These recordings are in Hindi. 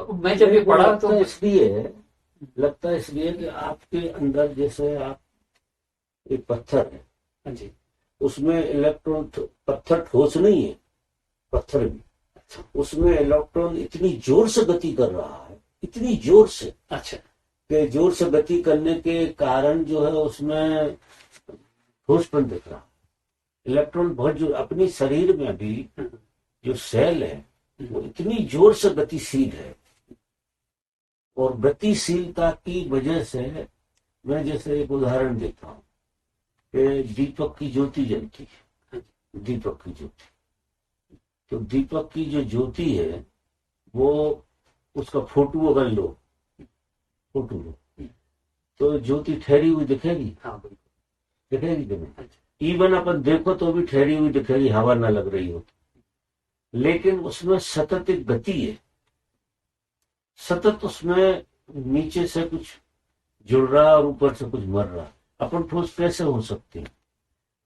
तो मैं जब ये पढ़ा तो लगता है इसलिए कि आपके अंदर जैसे आप एक पत्थर है, हाँ जी। उसमें इलेक्ट्रॉन, पत्थर ठोस नहीं है, पत्थर भी, उसमें इलेक्ट्रॉन इतनी जोर से गति कर रहा है, इतनी जोर से, अच्छा। कि जोर से गति करने के कारण जो है उसमें ठोसपन दिख रहा है। इलेक्ट्रॉन बहुत जो अपनी शरीर में भी जो सेल है वो इतनी जोर से गतिशील है, और गतिशीलता की वजह से मैं जैसे एक उदाहरण देता हूँ कि दीपक की ज्योति जलती है, दीपक की ज्योति, तो दीपक की जो ज्योति है वो, उसका फोटो अगर लो, फोटो लो, तो ज्योति ठहरी हुई दिखेगी, हाँ बिल्कुल। दिखेगी कि नहीं? इवन अपन देखो तो भी ठहरी हुई दिखेगी, हवा ना लग रही हो, लेकिन उसमें सतत एक गति है, सतत उसमें नीचे से कुछ जुड़ रहा और ऊपर से कुछ मर रहा। अपन ठोस कैसे हो सकते हैं?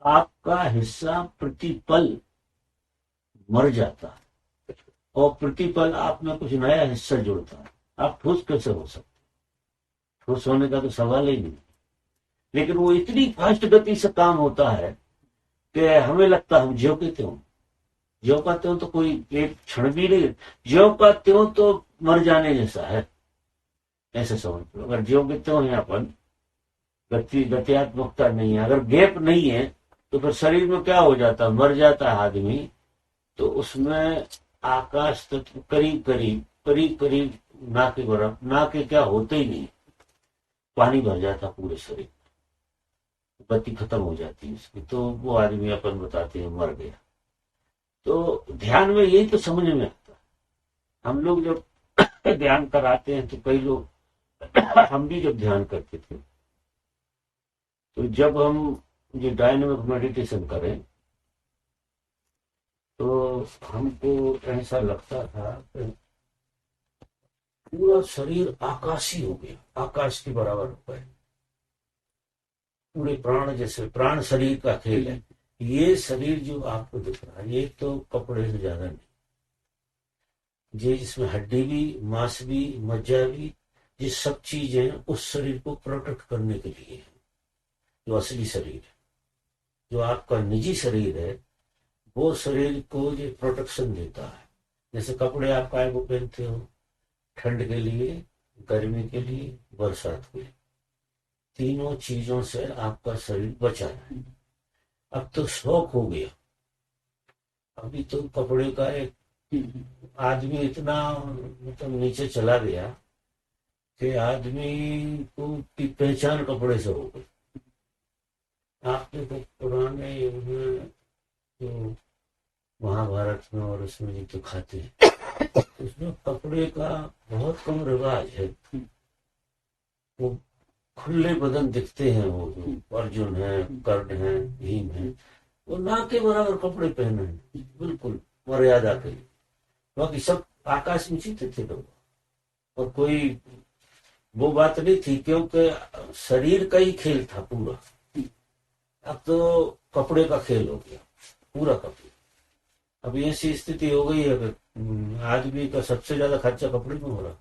आपका हिस्सा प्रतिपल मर जाता है और प्रतिपल आप में कुछ नया हिस्सा जुड़ता है। आप ठोस कैसे हो सकते? ठोस होने का तो सवाल ही नहीं। लेकिन वो इतनी फास्ट गति से काम होता है कि हमें लगता है हम ज्यों के त्यों, ज्यों का त्यों, तो कोई एक क्षण भी नहीं, ज्यों का त्यों तो मर जाने जैसा है, ऐसे समझ लो। अगर ज्यों के त्यों है अपन, गत्यात्मकता नहीं है, अगर गैप नहीं है, तो फिर शरीर में क्या हो जाता है? मर जाता है आदमी, तो उसमें आकाश तत्व करीब करीब करीब करीब ना के बराबर, ना के क्या होते ही नहीं, पानी भर जाता पूरे शरीर, गति खत्म हो जाती है उसकी, तो वो आदमी अपन बताते हैं मर गया। तो ध्यान में यही तो समझ में आता है। हम लोग जब ध्यान कराते हैं तो कई लोग हम भी जब ध्यान करते थे, तो जब हम ये डायनामिक मेडिटेशन करें तो हमको ऐसा लगता था कि पूरा शरीर आकाशी हो गया, आकाश के बराबर हो गए, पूरे प्राण जैसे, प्राण शरीर का खेल है। ये शरीर जो आपको दिख रहा है ये तो कपड़े से ज्यादा नहीं, ये जिसमें हड्डी भी, मांस भी, मज्जा भी, ये सब चीजें उस शरीर को प्रोटेक्ट करने के लिए है। जो असली शरीर है, जो आपका निजी शरीर है, वो शरीर को ये प्रोटेक्शन देता है। जैसे कपड़े आप काय को पहनते हो? ठंड के लिए, गर्मी के लिए, बरसात के लिए, तीनों चीजों से आपका शरीर बचा है। अब तो शौक हो गया, अभी तो कपड़े का एक, आदमी इतना मतलब नीचे चला गया कि आदमी को की पहचान कपड़े से हो गई। आप देखो पुराने युग में जो महाभारत में और उसमें जो दिखाते हैं, उसमें कपड़े का बहुत कम रिवाज है। वो खुले बदन दिखते हैं, वो जो अर्जुन है, कर्ण है, भीम है, वो ना के बराबर कपड़े पहने हैं, बिल्कुल मर्यादा के लिए। बाकी सब आकाश में जीते थे लोग, और कोई वो बात नहीं थी, क्योंकि शरीर का ही खेल था पूरा। अब तो कपड़े का खेल हो गया, पूरा कपड़े। अब ऐसी स्थिति हो गई है कि आदमी का सबसे ज्यादा खर्चा कपड़े में हो रहा,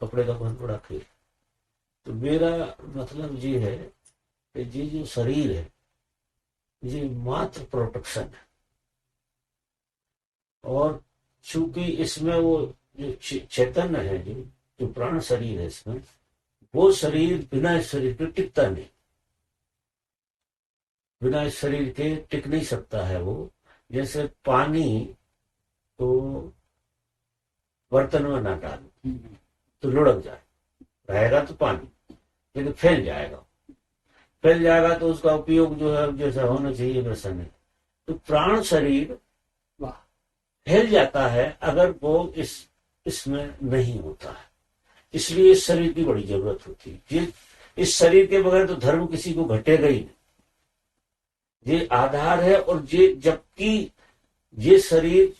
कपड़े का बहुत बड़ा खेल। तो मेरा मतलब ये है कि ये जो शरीर है ये मात्र प्रोटेक्शन है, और चूंकि इसमें वो जो चैतन्य है, जो प्राण शरीर है इसमें, वो शरीर बिना इस शरीर के टिकता नहीं, बिना इस शरीर के टिक नहीं सकता है वो। जैसे पानी को बर्तन में ना डालो तो लुढ़क जाए, रहेगा तो पानी, लेकिन फैल जाएगा, फैल जाएगा तो उसका उपयोग जो है जैसा होना चाहिए वैसा नहीं। तो प्राण शरीर फैल जाता है अगर वो इसमें नहीं होता है। इसलिए इस शरीर की बड़ी जरूरत होती है। इस शरीर के बगैर तो धर्म किसी को घटेगा ही नहीं। ये आधार है, और ये जबकि ये शरीर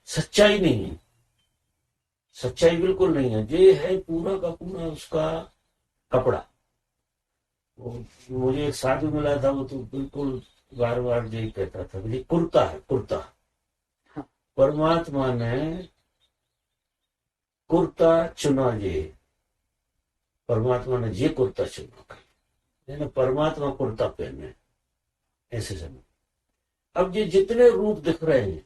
सच्चाई नहीं है, सच्चाई बिल्कुल नहीं है, ये है पूरा का पूरा उसका कपड़ा। मुझे एक साधु मिला था, वो तो बिल्कुल बार बार यही कहता था, ये कुर्ता है, कुर्ता। परमात्मा ने कुर्ता चुना जे, परमात्मा ने जे कुर्ता चुना है, परमात्मा कुर्ता पहने ऐसे समय। अब ये जितने रूप दिख रहे हैं,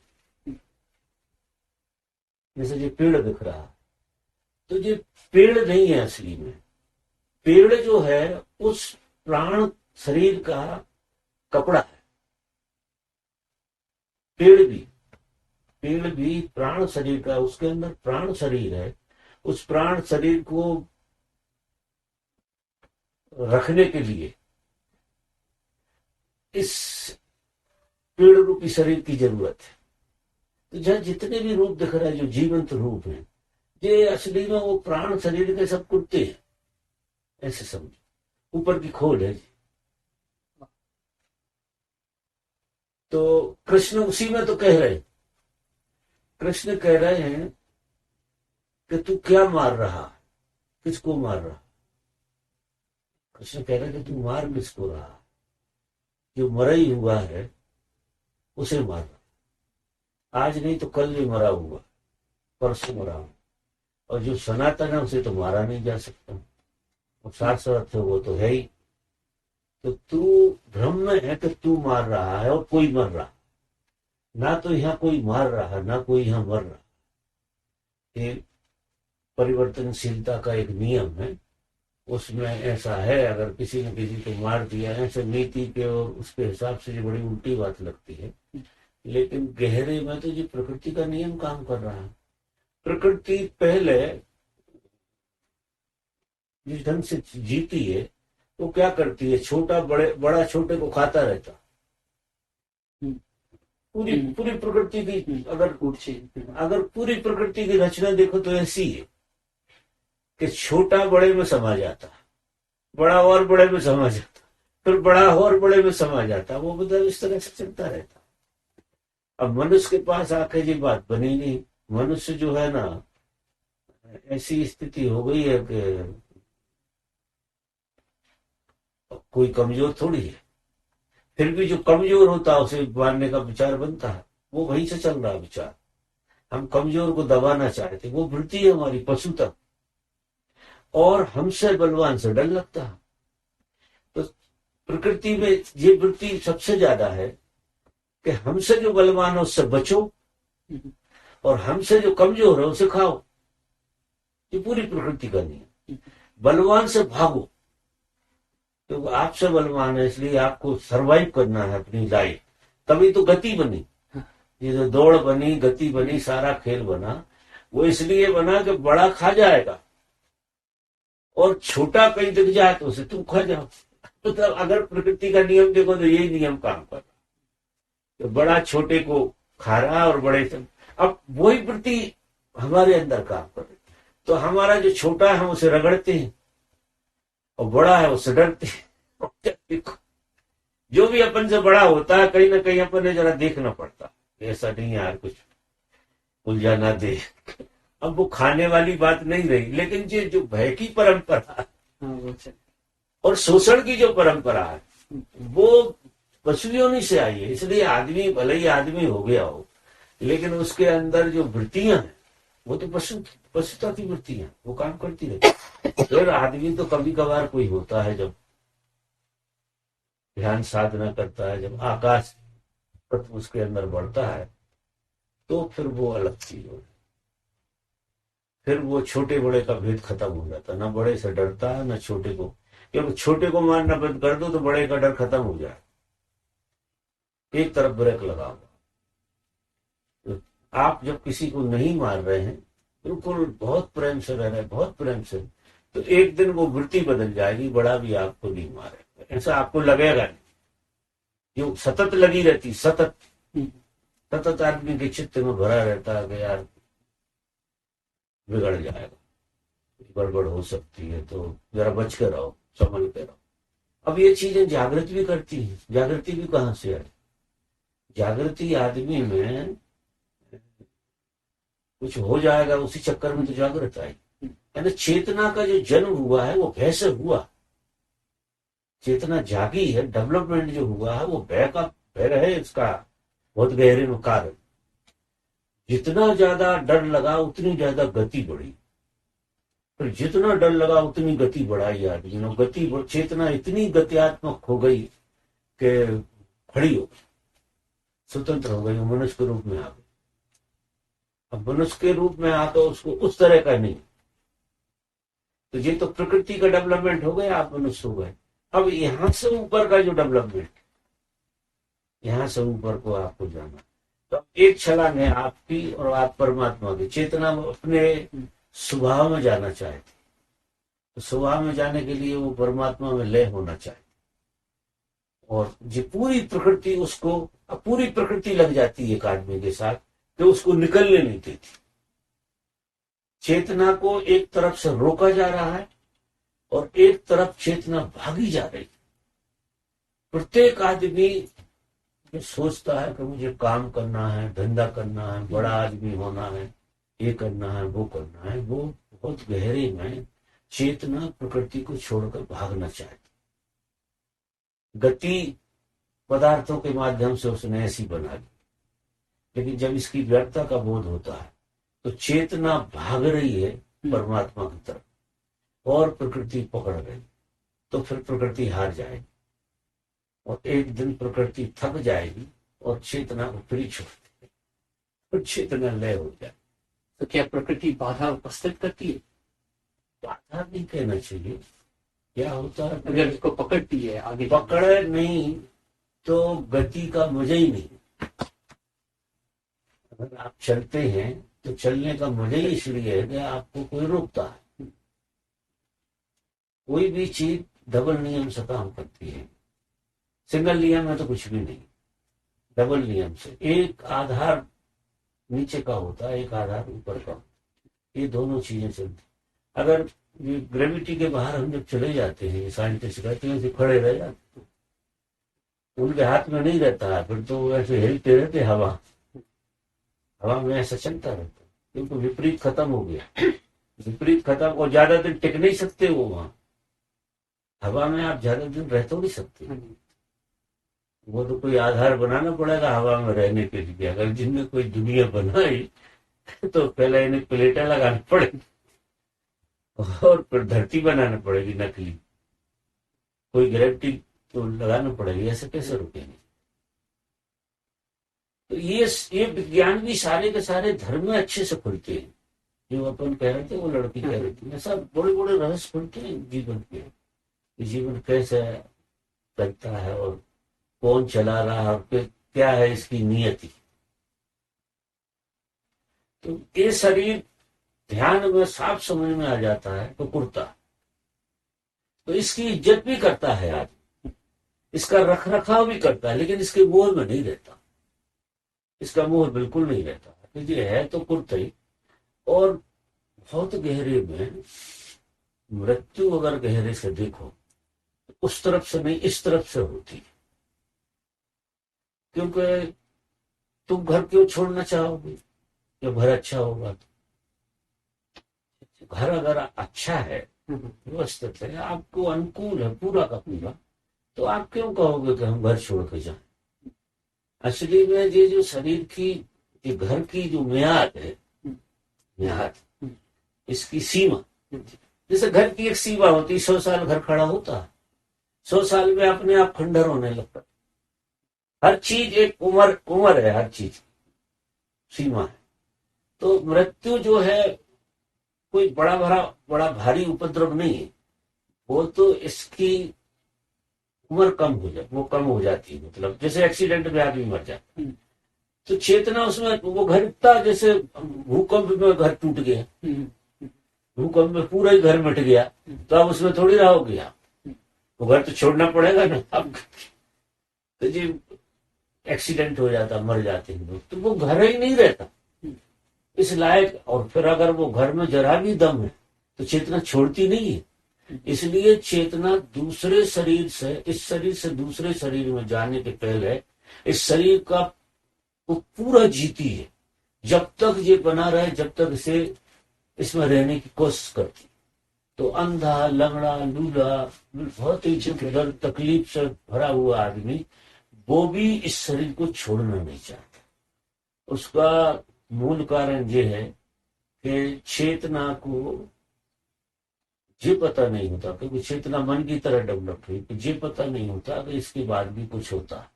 जैसे ये पेड़ दिख रहा, तो ये पेड़ नहीं है असली में। पेड़ जो है उस प्राण शरीर का कपड़ा है। पेड़ भी प्राण शरीर का, उसके अंदर प्राण शरीर है। उस प्राण शरीर को रखने के लिए इस पेड़ रूपी शरीर की जरूरत है। तो जहां जितने भी रूप दिख रहे हैं, जो जीवंत रूप हैं, ये असली में वो प्राण शरीर के सब कुर्ते हैं, ऐसे समझो, ऊपर की खोल है जी। तो कृष्ण उसी में तो कह रहे हैं, कृष्ण कह रहे हैं कि तू क्या मार रहा, किसको मार रहा। कृष्ण कह रहे हैं कि तू मार किसको रहा, जो मरा ही हुआ है उसे मार रहा। आज नहीं तो कल भी मरा हुआ, परसों मरा हुआ, और जो सनातन है उसे तो मारा नहीं जा सकता, और शाश्वत है वो तो है ही। तो तू भ्रम में है कि तू मार रहा है और कोई मर रहा, ना तो यहाँ कोई मार रहा ना कोई यहाँ मर रहा। ये परिवर्तनशीलता का एक नियम है, उसमें ऐसा है। अगर किसी ने किसी को मार दिया, ऐसे नीति के और उसके हिसाब से ये बड़ी उल्टी बात लगती है, लेकिन गहरे में तो ये प्रकृति का नियम काम कर रहा है। प्रकृति पहले जिस ढंग से जीती है वो क्या करती है, छोटा बड़ा छोटे को खाता रहता। पूरी प्रकृति की अगर पूरी प्रकृति की रचना देखो तो ऐसी है कि छोटा बड़े में समा जाता, बड़ा और बड़े में समा जाता, फिर बड़ा और बड़े में समा जाता, वो मतलब इस तरह से चलता रहता। अब मनुष्य के पास आके ये बात बनी नहीं। मनुष्य जो है ना, ऐसी स्थिति हो गई है कि कोई कमजोर थोड़ी है, फिर भी जो कमजोर होता है उसे मारने का विचार बनता है। वो वहीं से चल रहा विचार, हम कमजोर को दबाना चाहते, वो वृत्ति है हमारी पशु तक, और हमसे बलवान से डर लगता है। तो प्रकृति में ये वृत्ति सबसे ज्यादा है कि हमसे जो बलवान है उससे बचो, और हमसे जो कमजोर है उसे खाओ। ये पूरी प्रकृति का नियम। बलवान से भागो, तो आपसे बलवान है इसलिए आपको सरवाइव करना है अपनी लाइफ, तभी तो गति बनी। ये जो दौड़ बनी, गति बनी, सारा खेल बना, वो इसलिए बना कि बड़ा खा जाएगा और छोटा कहीं दिख जाए तो उसे तुम खा जाओ। तो अगर प्रकृति का नियम देखो तो यही नियम काम कर रहा, तो बड़ा छोटे को खा रहा और बड़े से। अब वही वृत्ति हमारे अंदर काम कर रही, तो हमारा जो छोटा है उसे रगड़ते हैं और बड़ा है उससे डरते हैं। जो भी अपन से बड़ा होता है कहीं ना कहीं अपन ने जरा देखना पड़ता, ऐसा नहीं यार कुछ उलझा ना दे। अब वो खाने वाली बात नहीं रही, लेकिन ये जो भय की परंपरा और शोषण की जो परंपरा है वो पशुओं से आई है। इसलिए आदमी भले ही आदमी हो गया हो, लेकिन उसके अंदर जो वृत्तियां हैं वो तो पशुता की वृत्तियां, वो काम करती रहती। फिर आदमी तो कभी कभार कोई होता है जब ध्यान साधना करता है, जब आकाश तत्व उसके अंदर बढ़ता है, तो फिर वो अलग चीज हो, फिर वो छोटे बड़े का भेद खत्म हो जाता, ना बड़े से डरता है ना छोटे को। क्योंकि छोटे को मारना बंद कर दो तो बड़े का डर खत्म हो जाए, एक तरफ ब्रेक लगाओ। तो आप जब किसी को नहीं मार रहे हैं, बिल्कुल बहुत प्रेम से रह रहे हैं, बहुत प्रेम से, तो एक दिन वो वृत्ति बदल जाएगी, बड़ा भी आपको नहीं मारे, ऐसा आपको लगेगा नहीं। जो सतत लगी रहती, सतत आदमी के चित्त में भरा रहता है कि यार बिगड़ जाएगा, गड़बड़ हो सकती है, तो जरा बच कर रहो, संभल के रहो। अब ये चीजें जागृत भी करती है। जागृति भी कहां से आई? जागृति आदमी में कुछ हो जाएगा उसी चक्कर में तो जागृत आई। यानी चेतना का जो जन्म हुआ है वो भय से हुआ। चेतना जागी है, डेवलपमेंट जो हुआ है वो भय है, इसका बहुत गहरे में कारण। जितना ज्यादा डर लगा उतनी ज्यादा गति बढ़ी। फिर जितना डर लगा उतनी गति बढ़ाई आदमी ने, चेतना इतनी गत्यात्मक हो गई कि खड़ी हो, स्वतंत्र हो गई, मनुष्य के रूप में आ गई। अब मनुष्य के रूप में आ तो उसको उस तरह का नहीं, तो ये तो प्रकृति का डेवलपमेंट हो गया, आप मनुष्य हो गए। अब यहां से ऊपर का जो डेवलपमेंट, यहां से ऊपर को आपको जाना, तो एक छलांग है आपकी और आप परमात्मा की। चेतना अपने स्वभाव में जाना चाहती, तो स्वभाव में जाने के लिए वो परमात्मा में लय होना चाहिए, और जो पूरी प्रकृति उसको, पूरी प्रकृति लग जाती है एक आदमी के साथ कि उसको निकलने नहीं देती। चेतना को एक तरफ से रोका जा रहा है और एक तरफ चेतना भागी जा रही। प्रत्येक आदमी जो सोचता है कि मुझे काम करना है, धंधा करना है, बड़ा आदमी होना है, ये करना है, वो करना है, वो बहुत गहरे में चेतना प्रकृति को छोड़कर भागना चाहती। गति पदार्थों के माध्यम से उसने ऐसी बना ली, लेकिन जब इसकी व्यर्थता का बोध होता है तो चेतना भाग रही है परमात्मा की तरफ और प्रकृति पकड़ रही, तो फिर प्रकृति हार जाएगी और एक दिन प्रकृति थक जाएगी और चेतना ऊपरी छोड़ देगी और चेतना लय हो जाए। तो क्या प्रकृति बाधा उपस्थित करती है? बाधा नहीं कहना चाहिए। क्या होता है, अगर इसको पकड़ती है, आगे पकड़े नहीं तो गति का मजा ही नहीं। अगर आप चलते हैं तो चलने का मजा ही इसलिए है कि आपको कोई रोकता है। कोई भी चीज डबल नियम से काम करती है, सिंगल नियम में तो कुछ भी नहीं। डबल नियम से एक आधार नीचे का होता है, एक आधार ऊपर का, ये दोनों चीजें चलती। अगर ये ग्रेविटी के बाहर हम जब चले जाते हैं, साइंटिस्ट कहते हैं खड़े रह जाते, उनके हाथ में नहीं रहता है, फिर तो ऐसे हिलते रहते, हवा में ऐसा चलता रहता, क्योंकि विपरीत खत्म हो गया। विपरीत खत्म, और ज्यादा दिन टिक नहीं सकते वो वहां हवा में, आप ज्यादा दिन रह तो नहीं सकते। वो तो कोई आधार बनाना पड़ेगा हवा में रहने के लिए। अगर जिनने कोई दुनिया बनाई तो पहले इन्हें प्लेटें लगानी पड़ेगी और फिर धरती बनाना पड़ेगी नकली, कोई ग्रेविटी तो लगाना पड़ेगी, ऐसे कैसे रुकेंगे। तो ये विज्ञान भी सारे के सारे धर्म में अच्छे से खुलते हैं। जो अपन कह रहे थे, वो लड़की कह रही थी, ऐसा बड़े बड़े रहस्य खुलते हैं जीवन के, जीवन कैसे चलता है और कौन चला रहा है और क्या है इसकी नियति। तो ये शरीर ध्यान में साफ समझ में आ जाता है तो कुर्ता, तो इसकी इज्जत भी करता है आदमी, इसका रख रखाव भी करता है, लेकिन इसके मोह में नहीं रहता। इसका मोह बिल्कुल नहीं रहता, क्योंकि है तो कुर्ता ही। और बहुत गहरे में मृत्यु अगर गहरे से देखो तो उस तरफ से नहीं, इस तरफ से होती है। क्योंकि तुम घर क्यों छोड़ना चाहोगे जब घर अच्छा होगा? तो घर अगर अच्छा है, व्यवस्थित है, आपको अनुकूल है पूरा का पूरा, तो आप क्यों कहोगे कि हम घर छोड़ के जाएं? असली में ये जो शरीर की, ये घर की जो मियाद है, मियाद, इसकी सीमा, जैसे घर की एक सीमा होती है, 100 साल घर खड़ा होता है, 100 साल में अपने आप खंडर होने लगता है। हर चीज एक उम्र है, हर चीज सीमा है। तो मृत्यु जो है कोई बड़ा भारी उपद्रव नहीं है, वो तो इसकी उम्र कम हो जाती, वो कम हो जाती है। मतलब जैसे एक्सीडेंट में आदमी मर जाता है, तो चेतना उसमें, वो घर इतना, जैसे भूकंप में घर टूट गया, भूकंप में पूरा ही घर मिट गया, तो अब उसमें थोड़ी रहोगे आप, वो घर तो छोड़ना पड़ेगा ना अब। तो जी एक्सीडेंट हो जाता, मर जाते हैं लोग, तो वो घर ही नहीं रहता इस लायक। और फिर अगर वो घर में जरा भी दम है तो चेतना छोड़ती नहीं है। इसलिए चेतना दूसरे शरीर से, इस शरीर से दूसरे शरीर में जाने के पहले इस शरीर का वो पूरा जीती है। जब तक ये बना रहे, जब तक इसे इसमें रहने की कोशिश करती। तो अंधा, लंगड़ा, लूला, बहुत ही दर्द तकलीफ से भरा हुआ आदमी, वो भी इस शरीर को छोड़ना नहीं चाहता। उसका मूल कारण ये है कि चेतना को ये पता नहीं होता, क्योंकि चेतना मन की तरह डेवलप हुई, कि ये पता नहीं होता कि इसके बाद भी कुछ होता है,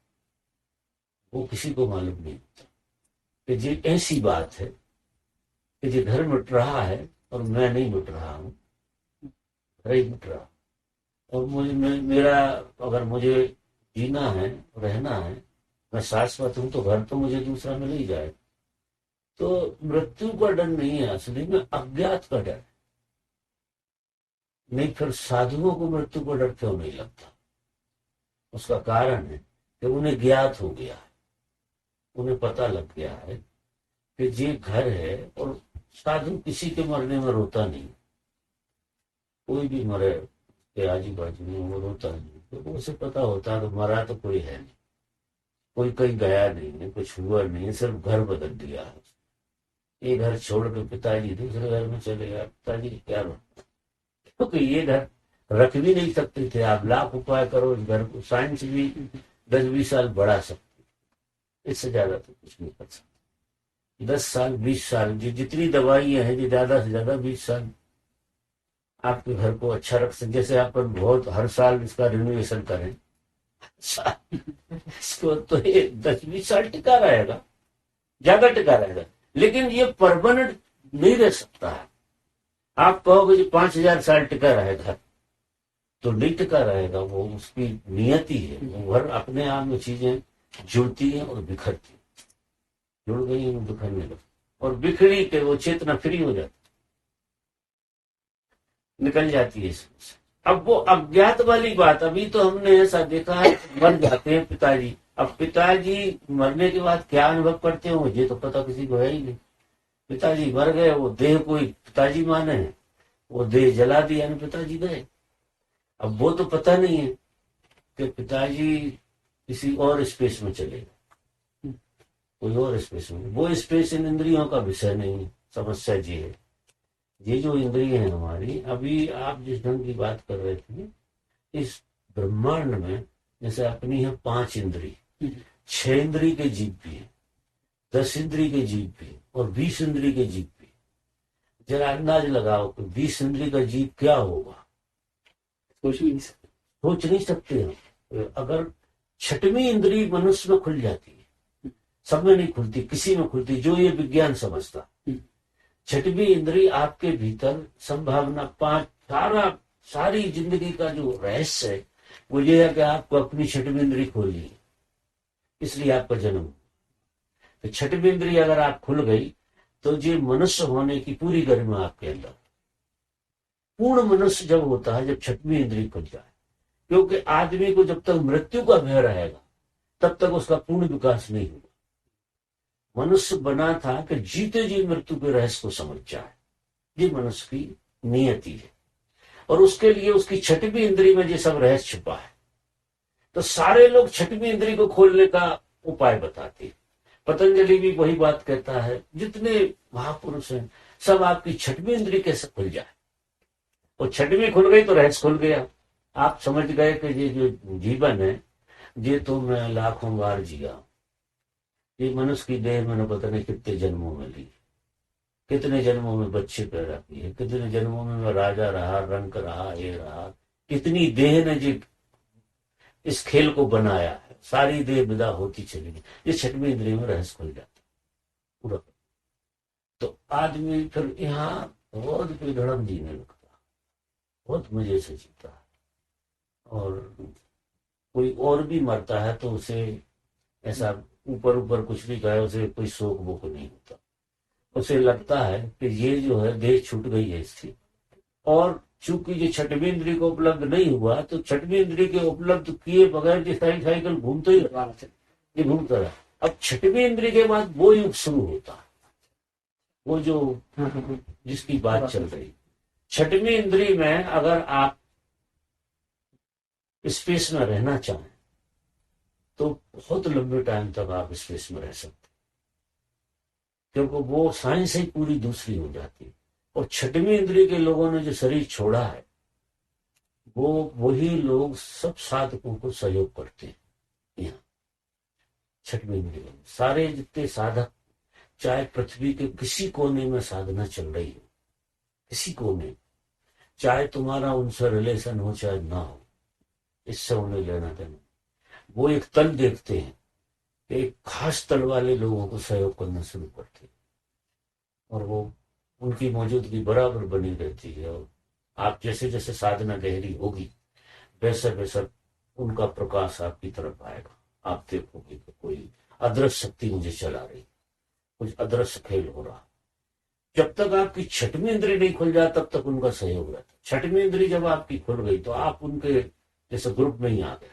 वो किसी को मालूम नहीं होता। कि ये ऐसी बात है कि ये घर मिट रहा है और मैं नहीं मिट रहा हूँ, घर ही मिट रहा। और मेरा, अगर मुझे जीना है, रहना है, मैं शाश्वत हूं, तो घर तो मुझे दूसरा मिल ही जाए। तो मृत्यु का डर नहीं है, असली में अज्ञात का डर। नहीं, फिर साधुओं को मृत्यु का डर क्यों नहीं लगता? उसका कारण है कि उन्हें ज्ञात हो गया है, उन्हें पता लग गया है कि ये घर है। और साधु किसी के मरने में रोता नहीं, कोई भी मरे के आजू बाजू में वो रोता नहीं, तो उसे पता होता है कि मरा तो कोई है नहीं, कोई कहीं गया नहीं है, कुछ हुआ नहीं है, सिर्फ घर बदल दिया है। ये घर छोड़ के पिताजी दूसरे घर में चले गए, पिताजी क्या रोता, क्योंकि ये घर रख भी नहीं सकते थे। आप लाख उपाय करो इस घर को, साइंस भी 10-20 साल बढ़ा सकती, इससे ज्यादा तो कुछ नहीं कर सकते। 10 साल 20 साल जितनी दवाइयां हैं, जो ज्यादा से ज्यादा 20 साल आपके घर को अच्छा रख सकते। जैसे आप बहुत हर साल इसका रिनोवेशन करें, इसको तो ये 10-20 साल टिका रहेगा, ज्यादा टिका रहेगा। लेकिन ये परमानेंट नहीं रह सकता है। आप कहोगे 5,000 साल टिका रहेगा, तो नहीं टिका रहेगा, वो उसकी नियति है। वो घर अपने आप में चीजें जुड़ती हैं और बिखरती हैं, जुड़ गई हैं, बिखरने लगती, और बिखरी के वो चेतना फ्री हो जाती, निकल जाती है इसमें। अब वो अज्ञात वाली बात, अभी तो हमने ऐसा देखा है, मर जाते हैं पिताजी। अब पिताजी मरने के बाद क्या अनुभव करते हो, मुझे तो पता किसी को है ही नहीं। पिताजी मर गए, वो देह कोई पिताजी माने हैं, वो देह जला दिया, पिताजी गए। अब वो तो पता नहीं है कि पिताजी किसी और स्पेस में चले गए, कोई और स्पेस में। वो स्पेस इन इंद्रियों का विषय नहीं है। समस्या ये है, ये जो इंद्रिय है हमारी, अभी आप जिस ढंग की बात कर रहे थे, इस ब्रह्मांड में जैसे अपनी है 5 इंद्री, 6 इंद्री के जीव भी है, 10 इंद्री के जीव भी है, और 20 इंद्री के जीव भी। जरा अंदाज लगाओ कि 20 इंद्री का जीव क्या होगा। सोच नहीं सकते हम। अगर 6वीं इंद्री मनुष्य में खुल जाती है, सब में नहीं खुलती, किसी में खुलती, जो ये विज्ञान समझता। 6वीं इंद्री आपके भीतर संभावना 5 सारी जिंदगी का जो रहस्य है, वो ये है कि आपको अपनी 6वीं इंद्री खोलनी है, इसलिए आपका जन्म। तो 6वीं इंद्री अगर आप खुल गई, तो ये मनुष्य होने की पूरी गरिमा आपके अंदर। पूर्ण मनुष्य जब होता है जब 6वीं इंद्री खुल जाए, क्योंकि आदमी को जब तक मृत्यु का भय रहेगा, तब तक उसका पूर्ण विकास नहीं होगा। मनुष्य बना था कि जीते जी मृत्यु के रहस्य को समझ जाए, ये मनुष्य की नियति है। और उसके लिए उसकी 6वीं इंद्री में ये सब रहस्य छिपा है। तो सारे लोग 6वीं इंद्री को खोलने का उपाय बताते हैं। पतंजलि भी वही बात कहता है, जितने महापुरुष हैं सब आपकी 6वीं इंद्री कैसे खुल जाए। और 6वीं खुल गई तो रहस्य खुल गया। आप समझ गए कि ये जो जीवन है, ये तो मैं लाखों बार जिया, ये मनुष्य की देह मैंने पता नहीं कितने जन्मों में ली, कितने जन्मों में बच्चे पैदा किए, कितने जन्मों में मैं राजा रहा, रंक रहा, ये रहा, कितनी देह ने जी इस खेल को बनाया है। सारी देह विदा होती चली गई। ये 6वीं इंद्रिय में रहस्य खुल जाता पूरा। तो आदमी फिर यहाँ बहुत बेधड़क जीने लगता, बहुत मजे से जीता है। और कोई और भी मरता है तो उसे ऐसा ऊपर ऊपर कुछ भी कहे, उसे कोई शोक वोक नहीं होता। उसे लगता है कि ये जो है देह छूट गई है इसकी। और चूंकि ये 6वीं इंद्री को उपलब्ध नहीं हुआ, तो 6वीं इंद्री के उपलब्ध किए बगैर ये साइकिल घूमते ही ये घूमता रहा। अब 6वीं इंद्री के बाद वो युग शुरू होता है, वो जो जिसकी बात चल रही। 6वीं इंद्री में अगर आप स्पेस में रहना चाहें तो बहुत लंबे टाइम तक आप स्पेस में रह सकते, क्योंकि वो साइंस ही पूरी दूसरी हो जाती है। और 6वीं इंद्रिय के लोगों ने जो शरीर छोड़ा है, वो वही लोग सब साधकों को सहयोग करते हैं। यहाँ 6वीं इंद्रिय में सारे जितने साधक, चाहे पृथ्वी के किसी कोने में साधना चल रही हो, किसी कोने, चाहे तुम्हारा उनसे रिलेशन हो चाहे ना हो, इससे उन्हें लेना देना। वो एक तल देखते हैं, एक खास तल वाले लोगों को सहयोग करना शुरू करते हैं और वो उनकी मौजूदगी बराबर बनी रहती है। और आप जैसे जैसे साधना गहरी होगी वैसे वैसे उनका प्रकाश आपकी तरफ आएगा। आप देखोगे कि कोई अदृश्य शक्ति मुझे चला रही, कुछ अदृश्य खेल हो रहा। जब तक आपकी छठवीं इंद्री नहीं खुल जाए तब तक उनका सहयोग रहता। छठवीं इंद्री जब आपकी खुल गई तो आप उनके जैसे ग्रुप में ही आ गए,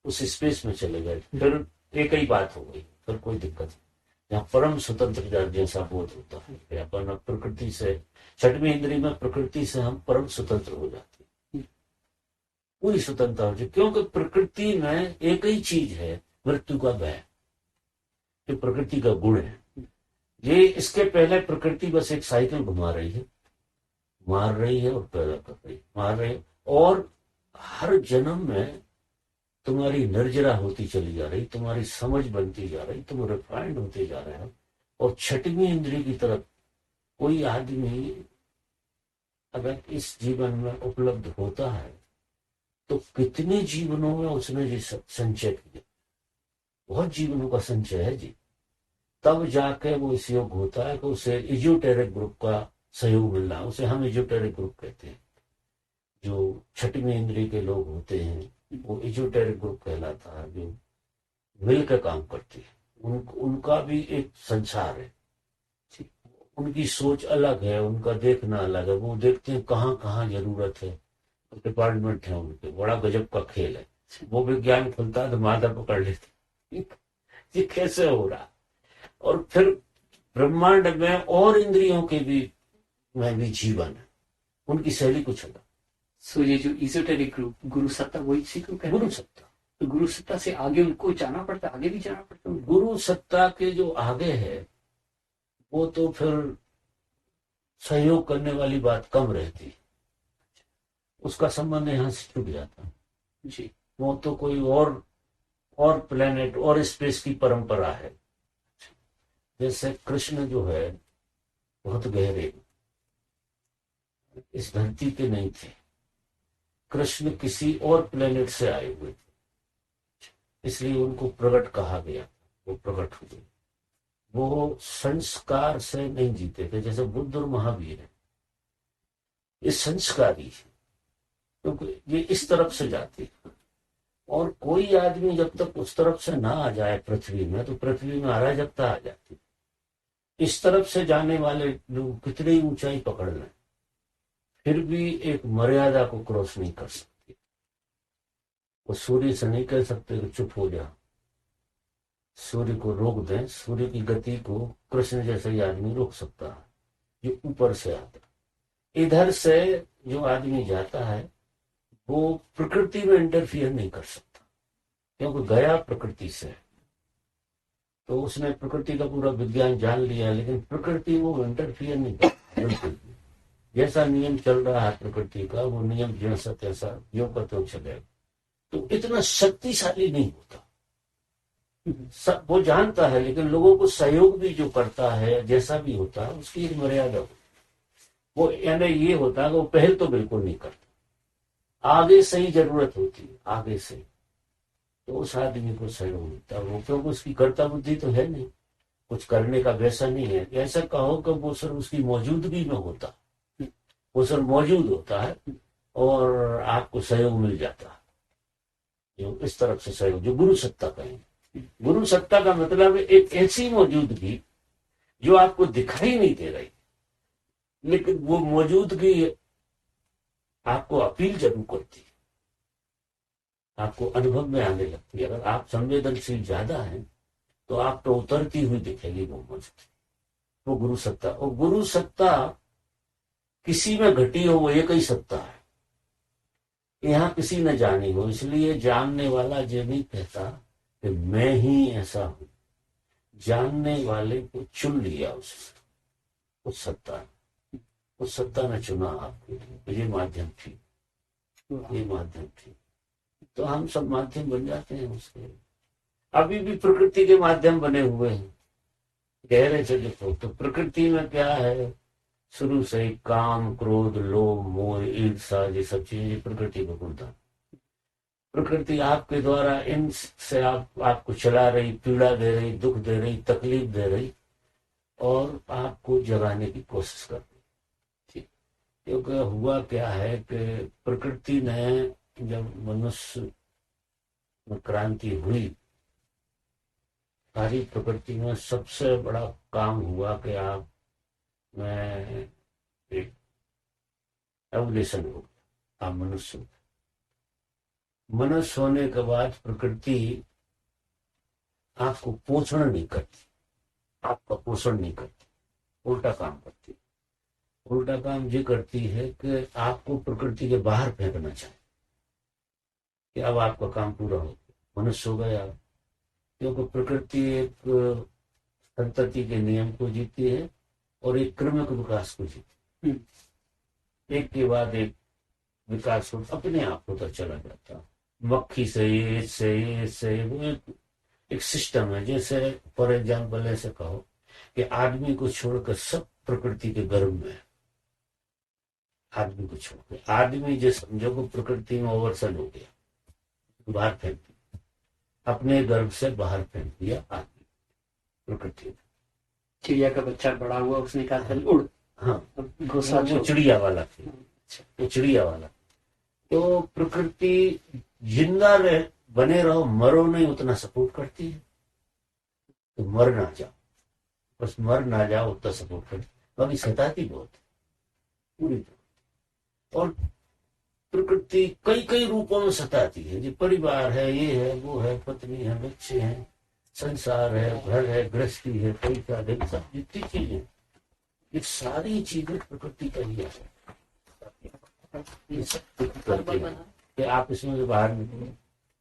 उस स्पेस में चले गए, फिर एक ही बात हो गई, फिर कोई दिक्कत नहीं। यहाँ परम स्वतंत्र जैसा बोध होता है। अपन प्रकृति से, छठवीं इंद्री में प्रकृति से हम परम स्वतंत्र हो जाते हैं, पूरी स्वतंत्रता हो जाए, क्योंकि प्रकृति में एक ही चीज है, मृत्यु का भय। ये प्रकृति का गुण है। ये इसके पहले प्रकृति बस एक साइकिल घुमा रही है, मार रही है और पैदा कर रही है, मार रही है। और हर जन्म में तुम्हारी निर्जरा होती चली जा रही, तुम्हारी समझ बनती जा रही, तुम रिफाइंड होते जा रहे हो। और छठवीं इंद्री की तरफ कोई आदमी अगर इस जीवन में उपलब्ध होता है तो कितने जीवनों में उसने जी संचय किया, बहुत जीवनों का संचय है जी। तब जाके वो इस योग होता है कि उसे इजोटेरिक ग्रुप का सहयोग मिल रहा है। उसे हम इजोटेरिक ग्रुप कहते हैं। जो छठवीं इंद्री के लोग होते हैं वो इजोटेरिक ग्रुप कहलाता है, जो मिलकर काम करते हैं। उनका भी एक संसार है, उनकी सोच अलग है, उनका देखना अलग है। वो देखते हैं कहाँ कहाँ जरूरत है, डिपार्टमेंट है उनके, बड़ा गजब का खेल है। वो विज्ञान खुलता है तो मादा पकड़ लेते, ये कैसे हो रहा। और फिर ब्रह्मांड में और इंद्रियों के भी में भी जीवन है, उनकी शैली कुछ अलग। सो ये जो इजोटेरिक ग्रुप गुरु सत्ता, वही इसी को कहते हैं गुरु सत्ता। तो गुरु सत्ता से आगे उनको जाना पड़ता है, आगे भी जाना पड़ता है। गुरु सत्ता के जो आगे है वो तो फिर सहयोग करने वाली बात कम रहती है, उसका संबंध यहाँ से छूट जाता है जी। वो तो कोई और प्लेनेट और स्पेस की परंपरा है। जैसे कृष्ण जो है बहुत गहरे इस धरती के नहीं थे, कृष्ण किसी और प्लेनेट से आए हुए थे, इसलिए उनको प्रकट कहा गया। वो प्रकट हुए, वो संस्कार से नहीं जीते थे। जैसे बुद्ध और महावीर है, ये संस्कारी है क्योंकि ये इस तरफ से जाते हैं। और कोई आदमी जब तक उस तरफ से ना आ जाए पृथ्वी में, तो पृथ्वी में अराजकता आ जाती है। इस तरफ से जाने वाले लोग कितनी ही ऊंचाई पकड़ लें फिर भी एक मर्यादा को क्रॉस नहीं कर सकते। वो सूर्य से नहीं कह सकते कि चुप हो जा, सूर्य को रोक दें। सूर्य की गति को कृष्ण जैसा ही आदमी रोक सकता है जो ऊपर से आता है। इधर से जो आदमी जाता है वो प्रकृति में इंटरफियर नहीं कर सकता, क्योंकि गया प्रकृति से, तो उसने प्रकृति का पूरा विज्ञान जान लिया। लेकिन प्रकृति वो इंटरफियर नहीं करती बिल्कुल। जैसा नियम चल रहा है प्रकृति का, वो नियम जैसा तैसा जो करते हो चलेगा। तो इतना शक्तिशाली नहीं होता, सब वो जानता है। लेकिन लोगों को सहयोग भी जो करता है, जैसा भी होता है, उसकी एक मर्यादा होती है। वो यानी ये होता है कि वो पहल तो बिल्कुल नहीं करता, आगे से ही जरूरत होती है, आगे से, तो उस आदमी को सहयोग मिलता है। वो क्योंकि उसकी कर्ता बुद्धि तो है नहीं, कुछ करने का वैसा नहीं है। ऐसा कहो कि वो सिर्फ उसकी मौजूदगी में होता, वो सिर्फ मौजूद होता है और आपको सहयोग मिल जाता है। जो इस तरफ से सहयोग, जो गुरु सत्ता कहेंगे। गुरु सत्ता का मतलब एक ऐसी मौजूदगी जो आपको दिखाई नहीं दे रही, लेकिन वो मौजूदगी आपको अपील जरूर करती है, आपको अनुभव में आने लगती है। अगर आप संवेदनशील ज्यादा हैं तो आप तो उतरती हुई दिखेगी वो मौजूदगी, वो गुरु सत्ता। और गुरु सत्ता किसी में घटी हो, वो एक ही सत्ता है, यहाँ किसी ने जानी हो। इसलिए जानने वाला ये नहीं कहता कि मैं ही ऐसा हूं, जानने वाले को चुन लिया उसने, उस सत्ता ने, उस सत्ता ने चुना आपके लिए। ये माध्यम थी, ये माध्यम थी, तो हम सब माध्यम बन जाते हैं उसके। अभी भी प्रकृति के माध्यम बने हुए हैं, गहरे से देखो तो प्रकृति में क्या है शुरू से ही काम, क्रोध, लोभ, मोह, ईर्षा, ये सब चीजें प्रकृति को गुणधर्म। प्रकृति आपके द्वारा इनसे आपको चला रही, पीड़ा दे रही, दुख दे रही, तकलीफ दे रही और आपको जगाने की कोशिश कर रही। क्योंकि हुआ क्या है कि प्रकृति ने जब मनुष्य में क्रांति हुई, सारी प्रकृति में सबसे बड़ा काम हुआ कि आप में एक एवोल्यूशन हो गया, आप मनुष्य हो। मनुष्य होने के बाद प्रकृति आपको पोषण नहीं करती, आपका पोषण नहीं करती, उल्टा काम करती। उल्टा काम ये करती है कि आपको प्रकृति के बाहर फेंकना चाहिए कि अब आपका काम पूरा हो गया, मनुष्य हो गया। क्योंकि प्रकृति एक संतति के नियम को जीती है और एक क्रमिक विकास को जीती है। एक के बाद एक विकास हो अपने आप होता चला जाता है। मक्खी से ये वो एक सिस्टम है। जैसे फॉर एग्जाम्पल ऐसे कहो कि आदमी को छोड़कर सब प्रकृति के गर्भ में है। आदमी को छोड़कर आदमी जो समझो को प्रकृति में ओवरसल हो गया, बाहर फेंक दिया, अपने गर्भ से बाहर फेंक दिया आदमी प्रकृति में। चिड़िया का बच्चा बड़ा हुआ, उसने कहा था उड़। हाँ, घोंसला वो चिड़िया वाला थी, वो चिड़िया वाला। तो प्रकृति जिंदा रहे, बने रहो, मरो नहीं, उतना सपोर्ट करती है। तो मर ना जाओ, बस मर ना जाओ उतना सपोर्ट करती। बाकी सताती बहुत पूरी तरह। और प्रकृति कई कई रूपों में सताती है। जो परिवार है, ये है, वो है, पत्नी है, बच्चे हैं, संसार है, घर है, गृहस्थी है, पैसा है, सब जितनी चीजें, ये सारी चीजें प्रकृति का ही है। ये सब प्रकृति है कि आप इसमें से बाहर निकलो,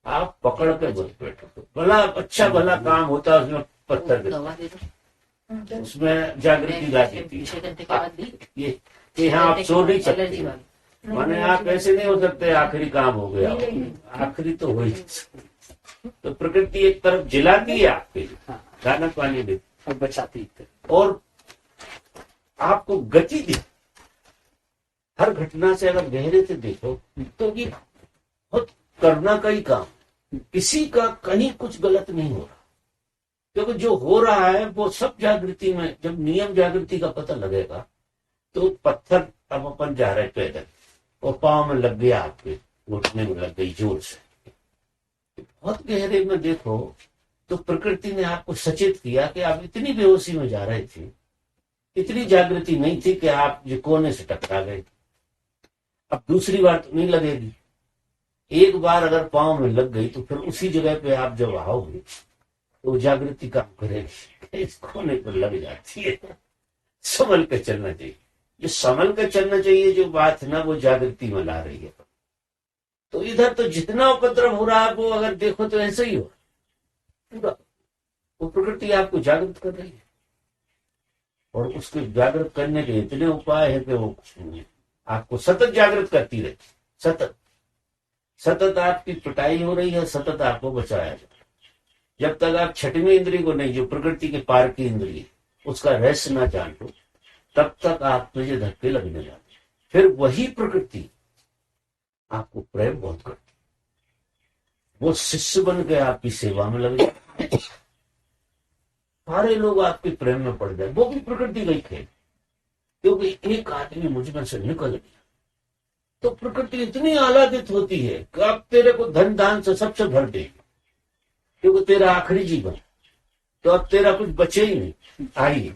आप पकड़ के बस बैठो। भला अच्छा भला काम होता है, उसमें पत्थर देते, उसमें जागृति ला देती है ये यहाँ आप सो नहीं सकते, माने आप ऐसे नहीं हो सकते आखिरी काम हो गया, आखिरी तो हो ही। तो प्रकृति एक तरफ जिलाती है आपके दाना पानी देती और बचाती है और आपको गति दी। हर घटना से अगर गहरे से देखो तो ये बहुत करना का ही काम, किसी का कहीं कुछ गलत नहीं हो रहा। क्योंकि जो हो रहा है वो सब जागृति में, जब नियम जागृति का पता लगेगा तो पत्थर अब अपन जा रहे पैदल और पांव में लग गया, आपके घुटने में लग गई जोर से। बहुत गहरे में देखो तो प्रकृति ने आपको सचेत किया कि आप इतनी बेहोशी में जा रहे थे, इतनी जागृति नहीं थी कि आप जो कोने से टकरा गए। अब दूसरी बार तो नहीं लगेगी। एक बार अगर पांव में लग गई तो फिर उसी जगह पे आप जब आओगे तो जागृति काम करेगी, इस कोने पर लग जाती है। संभल के चलना चाहिए, जो संभल के चलना चाहिए, जो बात है ना वो जागृति में ला रही है। तो इधर तो जितना उपद्रव हो रहा है वो अगर देखो तो ऐसा ही हो पूरा, वो प्रकृति आपको जागृत कर रही है। और उसको जागृत करने के इतने उपाय है कि वो आपको सतत जागृत करती रहती, सतत सतत आपकी पिटाई हो रही है, सतत आपको बचाया जा रहा है। जब तक आप छठवीं इंद्रिय को नहीं, जो प्रकृति के पार की इंद्रिय, उसका रहस्य ना जान लो, तब तक आप तुझे धक्के लगने जाते। फिर वही प्रकृति आपको प्रेम बहुत करती, वो शिष्य बन के आपकी सेवा में लग जाए, सारे लोग आपके प्रेम में पड़ जाए। वो भी प्रकृति का ही खेल, क्योंकि एक आदमी मुझ में से निकल गया तो प्रकृति इतनी आह्लादित होती है कि अब तेरे को धन दान से सबसे भर देगी, क्योंकि तेरा आखिरी जीवन, तो अब तेरा कुछ बचे ही नहीं। आइए